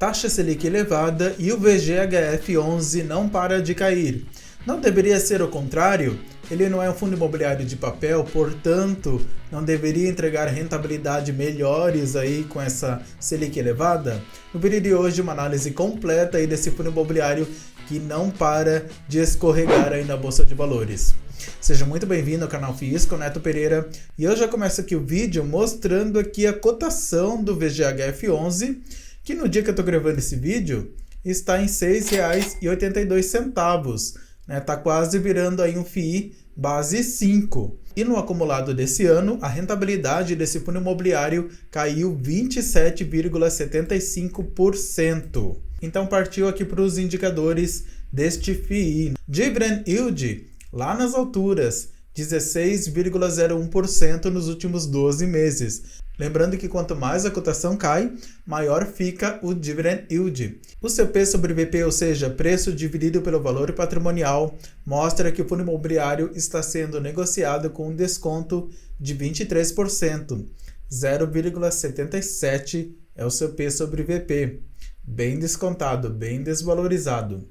Taxa Selic elevada e o VGHF11 não para de cair. Não deveria ser o contrário? Ele não é um fundo imobiliário de papel, portanto, não deveria entregar rentabilidade melhores aí com essa Selic elevada? No vídeo de hoje, uma análise completa aí desse fundo imobiliário que não para de escorregar aí na Bolsa de Valores. Seja muito bem-vindo ao canal FIIs com Neto Pereira e eu já começo aqui o vídeo mostrando aqui a cotação do VGHF11, que no dia que eu estou gravando esse vídeo está em R$ 6,82, né? Tá quase virando aí um FII base 5. E no acumulado desse ano, a rentabilidade desse fundo imobiliário caiu 27,75%. Então partiu aqui para os indicadores deste FII. Dividend Yield lá nas alturas, 16,01% nos últimos 12 meses. Lembrando que quanto mais a cotação cai, maior fica o Dividend Yield. O CP sobre VP, ou seja, preço dividido pelo valor patrimonial, mostra que o fundo imobiliário está sendo negociado com um desconto de 23%. 0,77 é o CP sobre VP. Bem descontado, bem desvalorizado.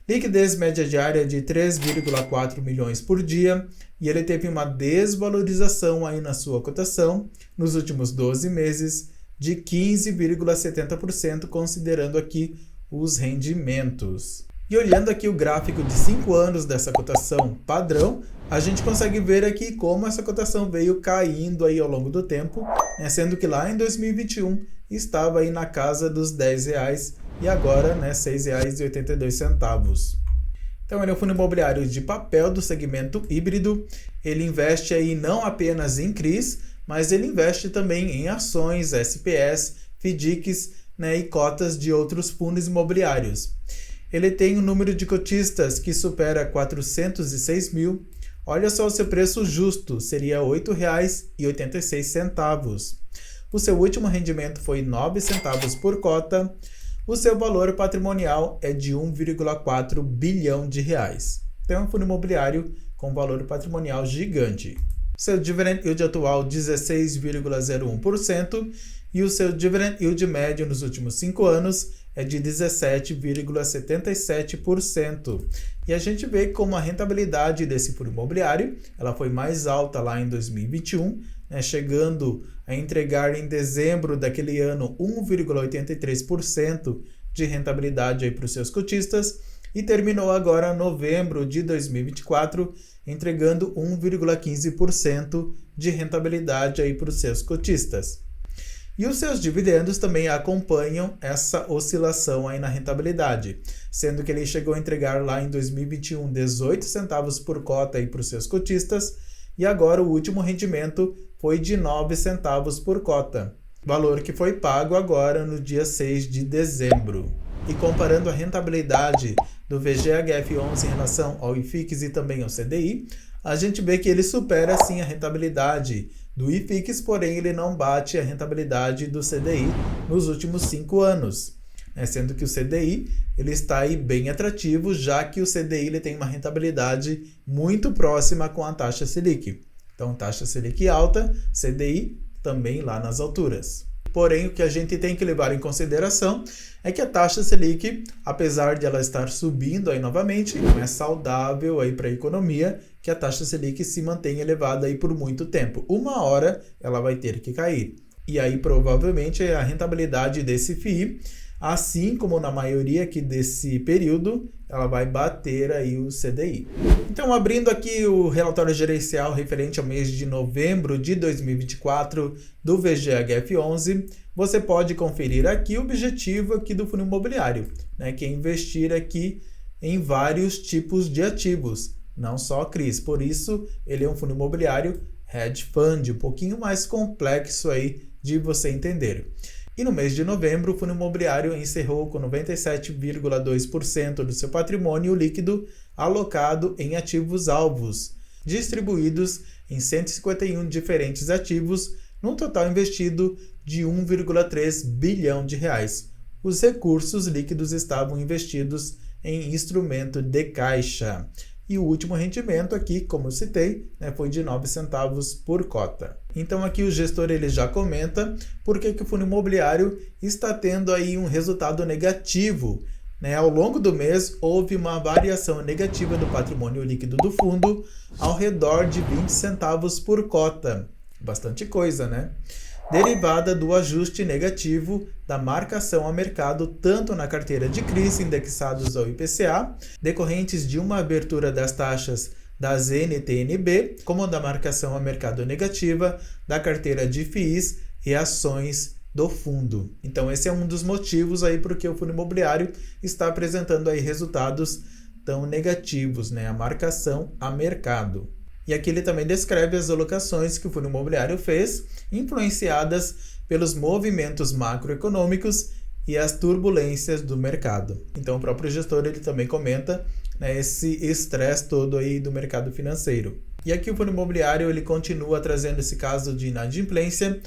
Liquidez média diária de 3,4 milhões por dia e ele teve uma desvalorização aí na sua cotação nos últimos 12 meses de 15,70%, considerando aqui os rendimentos. E olhando aqui o gráfico de 5 anos dessa cotação padrão, a gente consegue ver aqui como essa cotação veio caindo aí ao longo do tempo, né, sendo que lá em 2021 estava aí na casa dos R$10 e agora, né, R$ 6,82. Então ele é um fundo imobiliário de papel do segmento híbrido. Ele investe aí não apenas em CRIs, mas ele investe também em ações, SPS, FDICs, né, e cotas de outros fundos imobiliários. Ele tem um número de cotistas que supera 406 mil. Olha só o seu preço justo, seria R$ 8,86. O seu último rendimento foi 9 centavos por cota. O seu valor patrimonial é de 1,4 bilhão de reais. Então é um fundo imobiliário com valor patrimonial gigante. Seu dividend yield atual 16,01% e o seu dividend yield médio nos últimos 5 anos é de 17,77%. E a gente vê como a rentabilidade desse fundo imobiliário ela foi mais alta lá em 2021, né, chegando a entregar em dezembro daquele ano 1,83% de rentabilidade para os seus cotistas e terminou agora em novembro de 2024 entregando 1,15% de rentabilidade para os seus cotistas. E os seus dividendos também acompanham essa oscilação aí na rentabilidade, sendo que ele chegou a entregar lá em 2021 18 centavos por cota para os seus cotistas e agora o último rendimento foi de 9 centavos por cota, valor que foi pago agora no dia 6 de dezembro. E comparando a rentabilidade do VGHF11 em relação ao IFIX e também ao CDI, a gente vê que ele supera sim a rentabilidade do IFIX, porém ele não bate a rentabilidade do CDI nos últimos 5 anos, né? Sendo que o CDI ele está aí bem atrativo, já que o CDI ele tem uma rentabilidade muito próxima com a taxa Selic. Então, taxa Selic alta, CDI também lá nas alturas. Porém, o que a gente tem que levar em consideração é que a taxa Selic, apesar de ela estar subindo aí novamente, não é saudável aí para a economia que a taxa Selic se mantenha elevada aí por muito tempo. Uma hora ela vai ter que cair. E aí, provavelmente, a rentabilidade desse FII, assim como na maioria aqui desse período, ela vai bater aí o CDI. Então, abrindo aqui o relatório gerencial referente ao mês de novembro de 2024 do VGHF11, você pode conferir aqui o objetivo aqui do fundo imobiliário, né, que é investir aqui em vários tipos de ativos, não só CRIs. Por isso, ele é um fundo imobiliário hedge fund, um pouquinho mais complexo aí de você entender. E no mês de novembro, o fundo imobiliário encerrou com 97,2% do seu patrimônio líquido alocado em ativos alvos, distribuídos em 151 diferentes ativos, num total investido de 1,3 bilhão de reais. Os recursos líquidos estavam investidos em instrumento de caixa. e o último rendimento aqui, como eu citei, foi de 9 centavos por cota. Então aqui o gestor ele já comenta por que o fundo imobiliário está tendo aí um resultado negativo. Ao longo do mês, houve uma variação negativa do patrimônio líquido do fundo ao redor de 20 centavos por cota. Bastante coisa, né? Derivada do ajuste negativo da marcação a mercado tanto na carteira de CRIs indexados ao IPCA, decorrentes de uma abertura das taxas das NTN-B, como da marcação a mercado negativa da carteira de FIIs e ações do fundo. Então esse é um dos motivos aí porque o fundo imobiliário está apresentando aí resultados tão negativos, a marcação a mercado. E aqui ele também descreve as alocações que o fundo imobiliário fez, influenciadas pelos movimentos macroeconômicos e as turbulências do mercado. Então o próprio gestor ele também comenta esse estresse todo aí do mercado financeiro. E aqui o fundo imobiliário ele continua trazendo esse caso de inadimplência.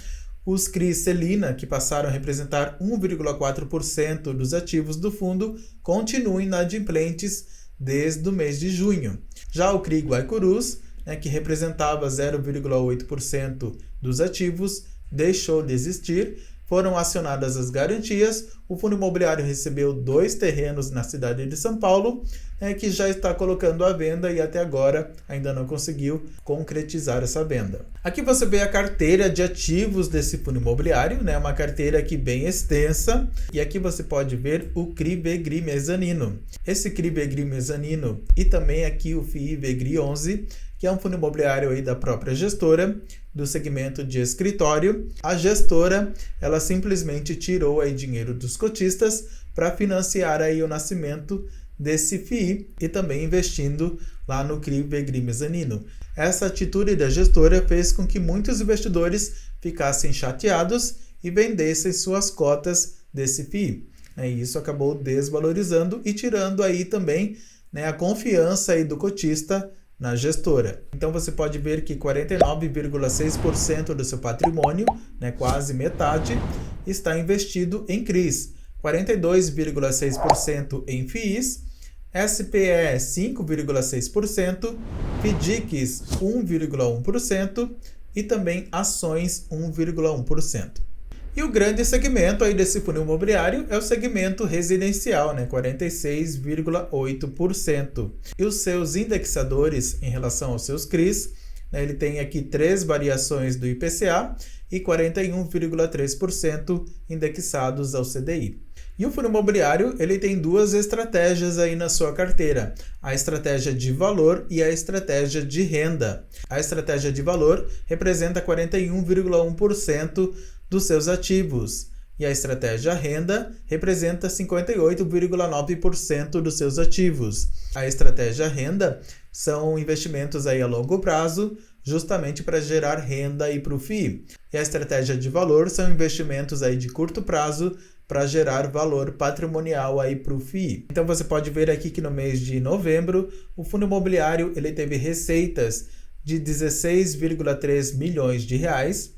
Os CRIs Celina, que passaram a representar 1,4% dos ativos do fundo, continuam inadimplentes desde o mês de junho. Já o CRI Guaicurus, que representava 0,8% dos ativos, deixou de existir. Foram acionadas as garantias. O fundo imobiliário recebeu 2 terrenos na cidade de São Paulo, que já está colocando à venda e até agora ainda não conseguiu concretizar essa venda. Aqui você vê a carteira de ativos desse fundo imobiliário, uma carteira aqui bem extensa, e aqui você pode ver o CRI VEGRI Mezanino. Esse CRI VEGRI Mezanino e também aqui o FII VEGRI 11, que é um fundo imobiliário aí da própria gestora, do segmento de escritório. A gestora, ela simplesmente tirou aí dinheiro dos cotistas para financiar aí o nascimento desse FII e também investindo lá no CRI VEGRI Mezanino. Essa atitude da gestora fez com que muitos investidores ficassem chateados e vendessem suas cotas desse FII. E isso acabou desvalorizando e tirando aí também a confiança aí do cotista na gestora. Então você pode ver que 49,6% do seu patrimônio, quase metade, está investido em CRIs, 42,6% em FIIs, SPE 5,6%, FDICs 1,1% e também ações 1,1%. E o grande segmento aí desse fundo imobiliário é o segmento residencial, 46,8%. E os seus indexadores em relação aos seus CRIs, ele tem aqui 3 variações do IPCA e 41,3% indexados ao CDI. E o fundo imobiliário ele tem 2 estratégias aí na sua carteira, a estratégia de valor e a estratégia de renda. A estratégia de valor representa 41,1% dos seus ativos e a estratégia renda representa 58,9% dos seus ativos. A estratégia renda são investimentos aí a longo prazo, justamente para gerar renda aí para o FII. E a estratégia de valor são investimentos aí de curto prazo para gerar valor patrimonial aí para o FII. Então você pode ver aqui que no mês de novembro o fundo imobiliário ele teve receitas de 16,3 milhões de reais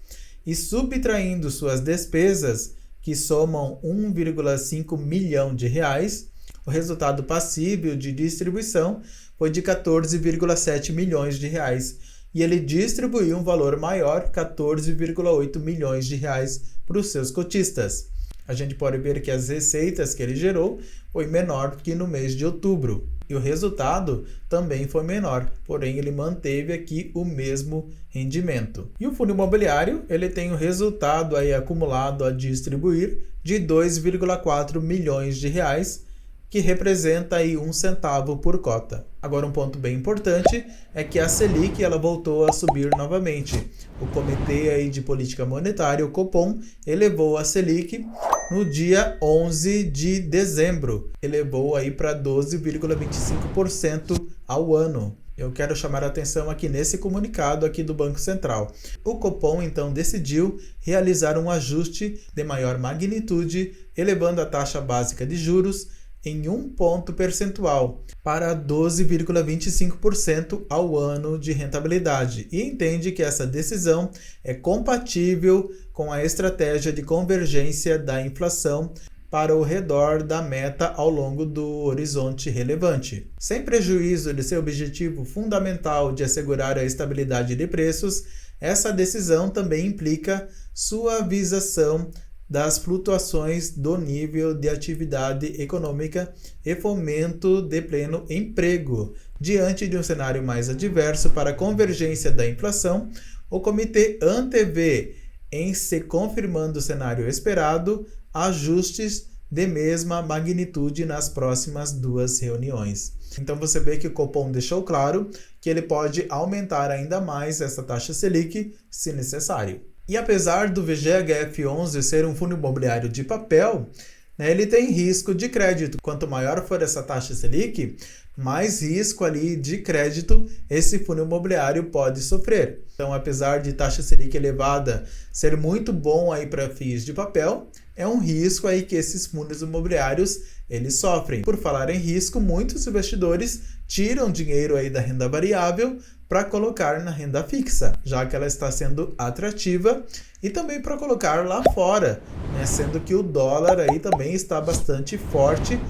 e subtraindo suas despesas, que somam 1,5 milhão de reais, o resultado passível de distribuição foi de 14,7 milhões de reais. E ele distribuiu um valor maior, 14,8 milhões de reais para os seus cotistas. A gente pode ver que as receitas que ele gerou foi menor que no mês de outubro. E o resultado também foi menor, porém ele manteve aqui o mesmo rendimento. E o fundo imobiliário ele tem um resultado aí acumulado a distribuir de 2,4 milhões de reais, que representa aí 1 centavo por cota. Agora um ponto bem importante é que a Selic ela voltou a subir novamente. O Comitê aí de Política Monetária, o Copom, elevou a Selic no dia 11 de dezembro. Elevou aí para 12,25% ao ano. Eu quero chamar a atenção aqui nesse comunicado aqui do Banco Central. O Copom, então, decidiu realizar um ajuste de maior magnitude, elevando a taxa básica de juros em 1 ponto percentual para 12,25% ao ano de rentabilidade e entende que essa decisão é compatível com a estratégia de convergência da inflação para o redor da meta ao longo do horizonte relevante. Sem prejuízo de seu objetivo fundamental de assegurar a estabilidade de preços, essa decisão também implica suavização das flutuações do nível de atividade econômica e fomento de pleno emprego. Diante de um cenário mais adverso para a convergência da inflação, o comitê antevê, em se confirmando o cenário esperado, ajustes de mesma magnitude nas próximas 2 reuniões. Então você vê que o Copom deixou claro que ele pode aumentar ainda mais essa taxa Selic se necessário. E apesar do VGHF11 ser um fundo imobiliário de papel, ele tem risco de crédito. Quanto maior for essa taxa Selic, mais risco ali de crédito esse fundo imobiliário pode sofrer. Então, apesar de taxa Selic elevada ser muito bom aí para FIIs de papel, é um risco aí que esses fundos imobiliários eles sofrem. Por falar em risco, muitos investidores tiram dinheiro aí da renda variável para colocar na renda fixa, já que ela está sendo atrativa, e também para colocar lá fora, sendo que o dólar aí também está bastante forte.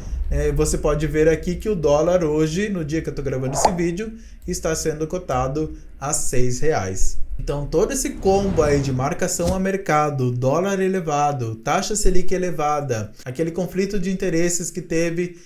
Você pode ver aqui que o dólar hoje, no dia que eu estou gravando esse vídeo, está sendo cotado a R$6. Então todo esse combo aí de marcação a mercado, dólar elevado, taxa Selic elevada, aquele conflito de interesses que teve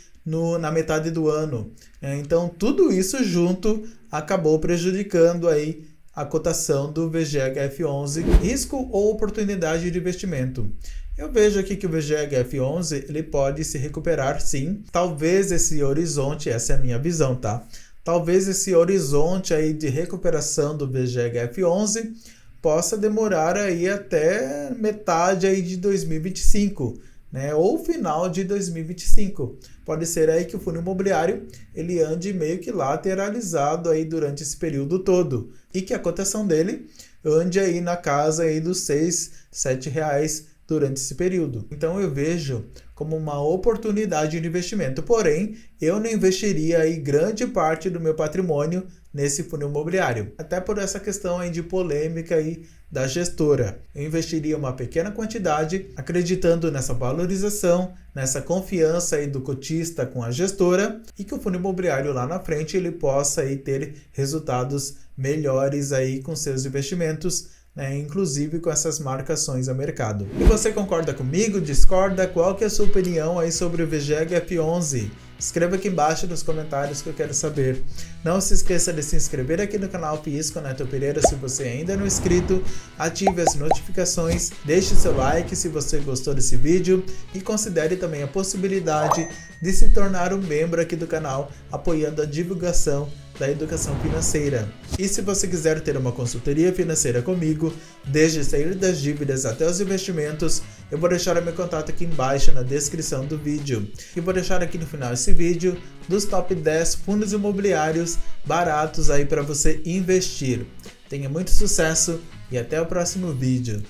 na metade do ano. Então tudo isso junto acabou prejudicando aí a cotação do VGHF11, risco ou oportunidade de investimento. Eu vejo aqui que o VGHF11 ele pode se recuperar sim. Talvez esse horizonte, essa é a minha visão, tá? Talvez esse horizonte aí de recuperação do VGHF11 possa demorar aí até metade aí de 2025, ou final de 2025. Pode ser aí que o fundo imobiliário ele ande meio que lateralizado aí durante esse período todo e que a cotação dele ande aí na casa aí dos R$6, R$7 durante esse período. Então eu vejo como uma oportunidade de investimento, porém eu não investiria aí grande parte do meu patrimônio nesse fundo imobiliário, até por essa questão aí de polêmica aí da gestora. Eu investiria uma pequena quantidade, acreditando nessa valorização, nessa confiança aí do cotista com a gestora, e que o fundo imobiliário lá na frente ele possa aí ter resultados melhores aí com seus investimentos, inclusive com essas marcações a mercado. E você concorda comigo? Discorda? Qual que é a sua opinião aí sobre o VGHF11? Escreva aqui embaixo nos comentários que eu quero saber. Não se esqueça de se inscrever aqui no canal FIIs com Neto Pereira se você ainda não é inscrito. Ative as notificações, deixe seu like se você gostou desse vídeo e considere também a possibilidade de se tornar um membro aqui do canal, apoiando a divulgação da educação financeira. E se você quiser ter uma consultoria financeira comigo, desde sair das dívidas até os investimentos, eu vou deixar o meu contato aqui embaixo na descrição do vídeo. E vou deixar aqui no final esse vídeo dos top 10 fundos imobiliários baratos aí para você investir. Tenha muito sucesso e até o próximo vídeo.